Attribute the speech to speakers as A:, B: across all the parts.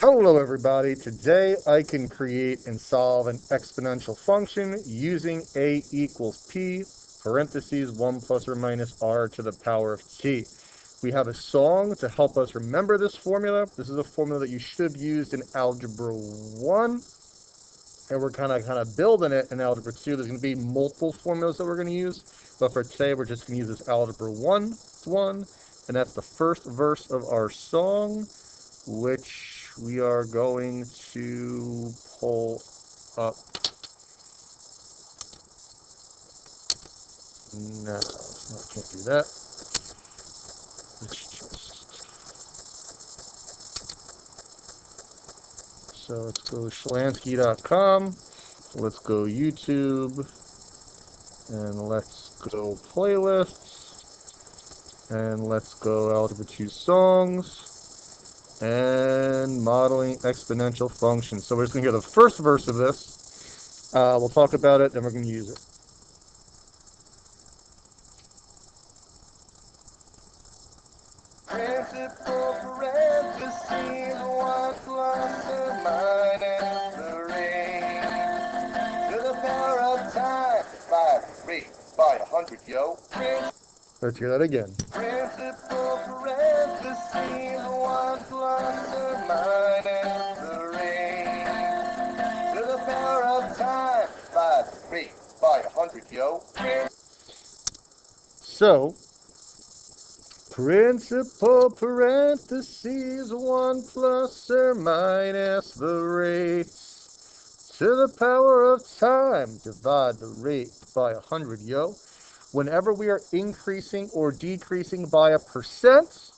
A: Hello everybody, today I can create and solve an exponential function using a equals p, parentheses 1 plus or minus r to the power of t. We have a song to help us remember this formula. This is a formula that you should have used in Algebra 1, and we're kind of building it in Algebra 2. There's going to be multiple formulas that we're going to use, but for today we're just going to use this Algebra 1 one, and that's the first verse of our song, which we are going to pull up now. I can't do that. So let's go Schlansky.com. Let's go YouTube. And let's go playlists. And let's go Algebra 2 songs. And modeling exponential functions. So we're just going to hear the first verse of this. We'll talk about it, then we're going to use it. Principal parentheses 1 plus or minus the rate to the power of time by 3 by 100, yo. Let's hear that again. Principal parentheses 1 plus or minus the rate to the power of time by 3 by 100, yo. So, principal parentheses 1 plus or minus the rate to the power of time. Divide the rate by 100, yo. Whenever we are increasing or decreasing by a percent,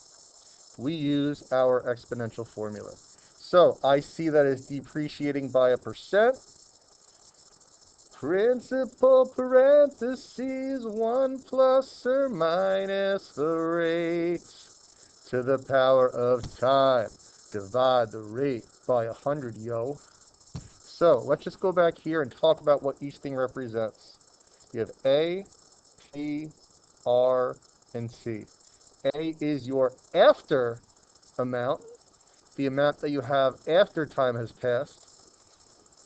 A: we use our exponential formula. So I see that as depreciating by a percent. Principal parentheses 1 plus or minus the rate to the power of time. Divide the rate by 100, yo. So let's just go back here and talk about what each thing represents. You have A, P, R, and T. A is your after amount, the amount that you have after time has passed.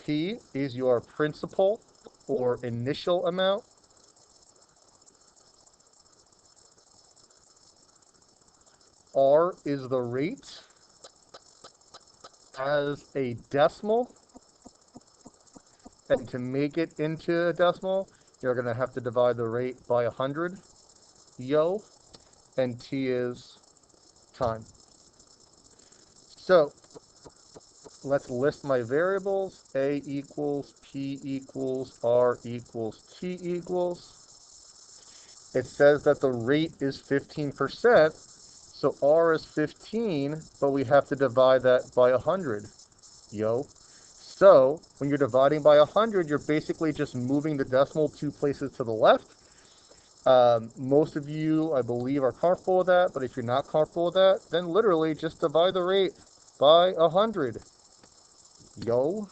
A: P is your principal or initial amount. R is the rate as a decimal. And to make it into a decimal, you're going to have to divide the rate by 100, yo, and T is time. So let's list my variables. A equals, P equals, R equals, T equals. It says that the rate is 15%, so R is 15, but we have to divide that by 100, yo. So when you're dividing by 100, you're basically just moving the decimal 2 places to the left. Most of you, I believe, are comfortable with that, but if you're not comfortable with that, then literally just divide the rate by 100. Yo,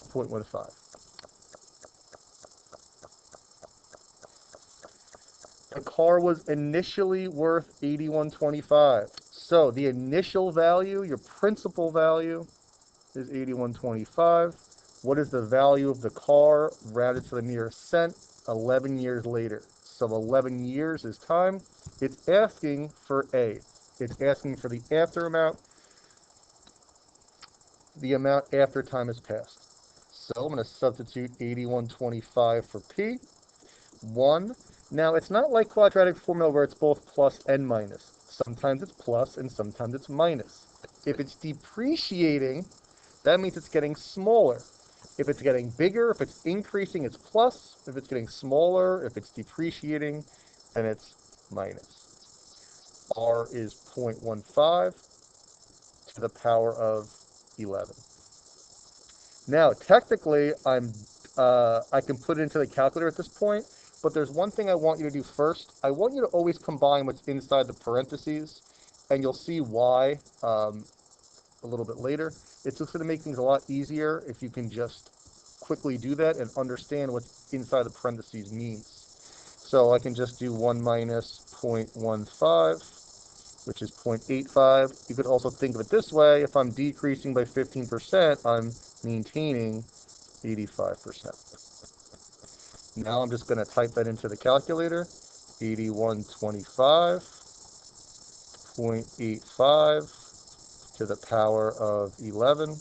A: 0.15. The car was initially worth $81.25. So the initial value, your principal value, is $81.25. What is the value of the car rounded to the nearest cent? 11 years later. So 11 years is time. It's asking for A. It's asking for the after amount, the amount after time has passed. So I'm going to substitute 81.25 for P. 1. Now, it's not like quadratic formula where it's both plus and minus. Sometimes it's plus and sometimes it's minus. If it's depreciating, that means it's getting smaller. If it's getting bigger, if it's increasing, it's plus. If it's getting smaller, if it's depreciating, then it's minus. R is 0.15 to the power of 11. Now, technically, I can put it into the calculator at this point, but there's one thing I want you to do first. I want you to always combine what's inside the parentheses, and you'll see why a little bit later. It's just going to make things a lot easier if you can just quickly do that and understand what inside the parentheses means. So I can just do 1 minus 0.15 which is 0.85. You could also think of it this way. If I'm decreasing by 15%, I'm maintaining 85%. Now I'm just going to type that into the calculator. 8125.85 to the power of 11.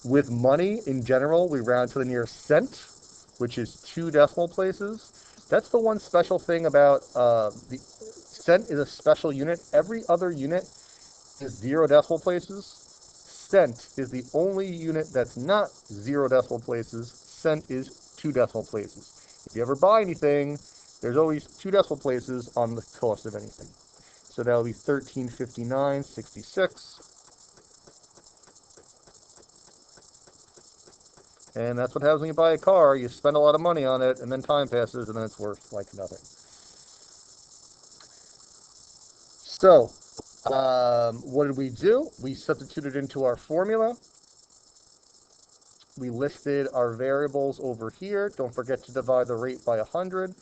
A: With money, in general, we round to the nearest cent, which is 2 decimal places. That's the one special thing about the cent is a special unit. Every other unit is 0 decimal places. Cent is the only unit that's not 0 decimal places. Cent is 2 decimal places. If you ever buy anything, there's always 2 decimal places on the cost of anything. So that'll be 1359.66. And that's what happens when you buy a car. You spend a lot of money on it, and then time passes, and then it's worth like nothing. So, what did we do? We substituted into our formula. We listed our variables over here. Don't forget to divide the rate by 100.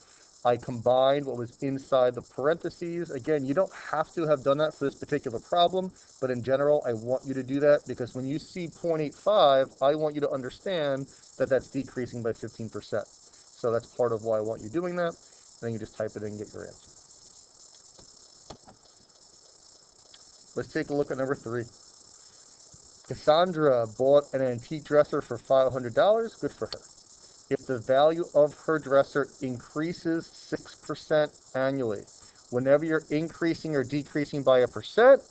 A: I combined what was inside the parentheses. Again, you don't have to have done that for this particular problem, but in general, I want you to do that because when you see 0.85, I want you to understand that that's decreasing by 15%. So that's part of why I want you doing that. And then you just type it in and get your answer. Let's take a look at number 3. Cassandra bought an antique dresser for $500. Good for her. If the value of her dresser increases 6% annually, whenever you're increasing or decreasing by a percent,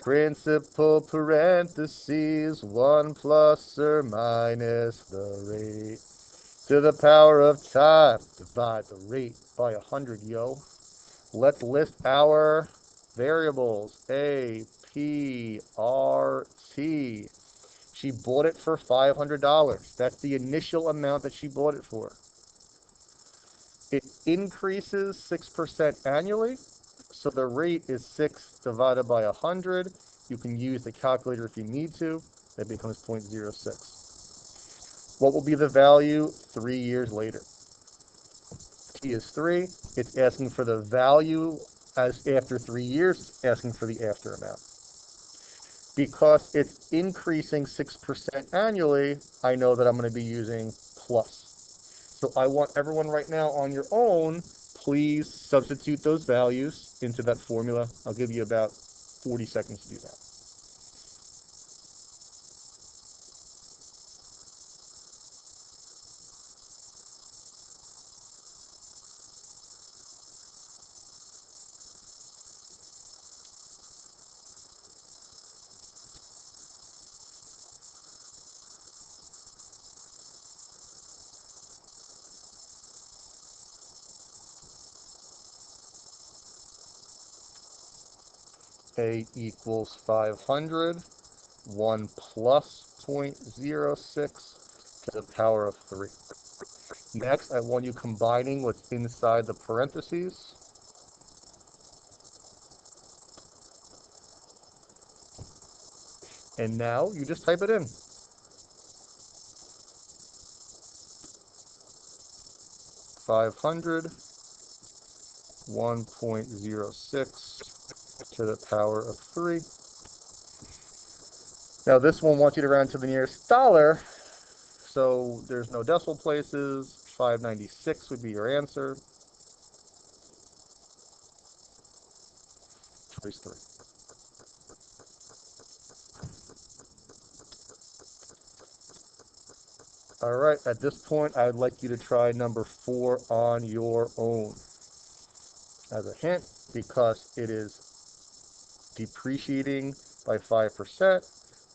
A: principal parentheses 1 plus or minus the rate to the power of time. Divide the rate by 100, yo. Let's list our variables. A, P, R, T. She bought it for $500. That's the initial amount that she bought it for. It increases 6% annually, so the rate is 6 divided by 100. You can use the calculator if you need to. That becomes 0.06. What will be the value 3 years later? T is 3. It's asking for the value as after 3 years. It's asking for the after amount. Because it's increasing 6% annually, I know that I'm going to be using plus. So I want everyone right now on your own, please substitute those values into that formula. I'll give you about 40 seconds to do that. A equals 500. 1 plus 0.06 to the power of 3. Next, I want you combining what's inside the parentheses. And now you just type it in. 500, 1.06 to the power of 3. Now this one wants you to round to the nearest dollar, so there's no decimal places. 596 would be your answer. Choice 3. All right, at this point, I would like you to try number 4 on your own. As a hint, because it is depreciating by 5%,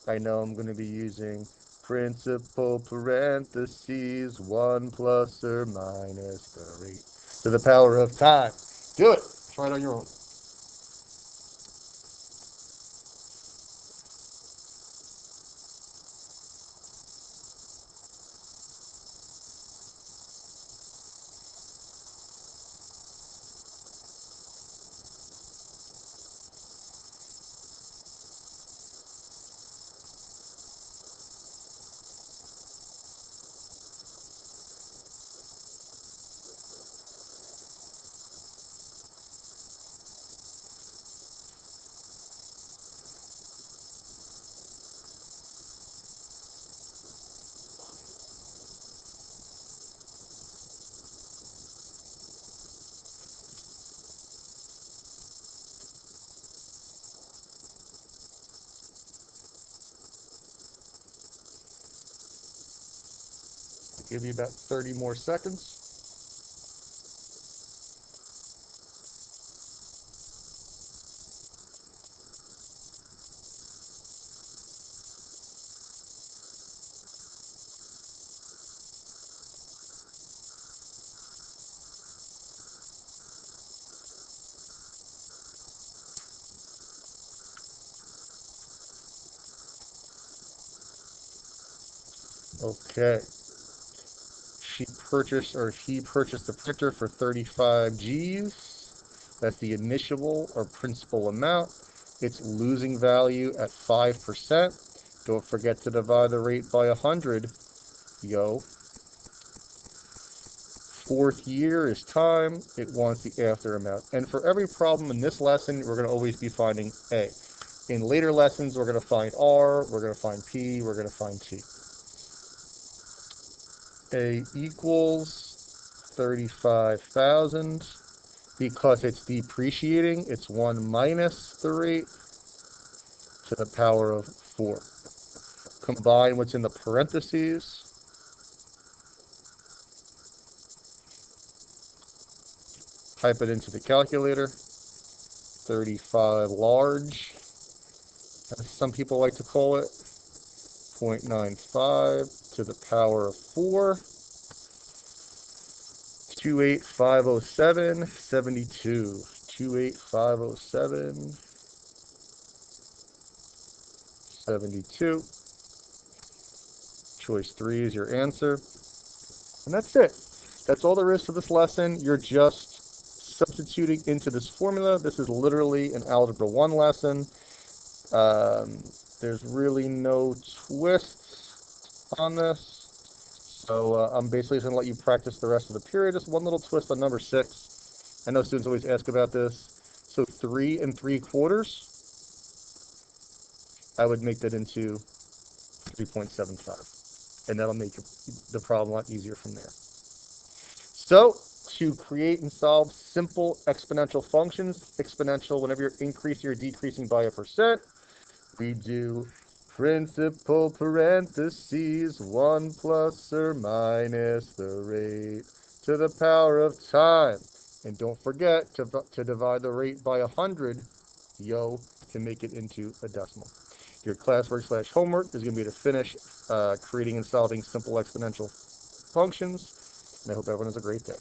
A: I know I'm going to be using principal parentheses 1 plus or minus the rate to the power of time. Do it. Try it on your own. Give you about 30 more seconds. Okay. He purchased the printer for 35 G's. That's the initial or principal amount. It's losing value at 5%. Don't forget to divide the rate by 100. Yo. Fourth year is time. It wants the after amount. And for every problem in this lesson, we're going to always be finding A. In later lessons, we're going to find R, we're going to find P, we're going to find T. A equals 35,000. Because it's depreciating, it's 1 minus the rate to the power of 4. Combine what's in the parentheses. Type it into the calculator. 35 large, as some people like to call it. 0.95 to the power of 4. 28507, 72. 28507, 72. Choice 3 is your answer. And that's it. That's all there is to this lesson. You're just substituting into this formula. This is literally an Algebra 1 lesson. There's really no twists on this. So I'm basically going to let you practice the rest of the period. Just one little twist on number 6. I know students always ask about this. So 3 3/4, I would make that into 3.75. And that'll make the problem a lot easier from there. So to create and solve simple exponential functions, exponential, whenever you're increasing or decreasing by a percent, we do principal parentheses 1 plus or minus the rate to the power of time. And don't forget to divide the rate by 100, yo, to make it into a decimal. Your classwork/homework is going to be to finish creating and solving simple exponential functions. And I hope everyone has a great day.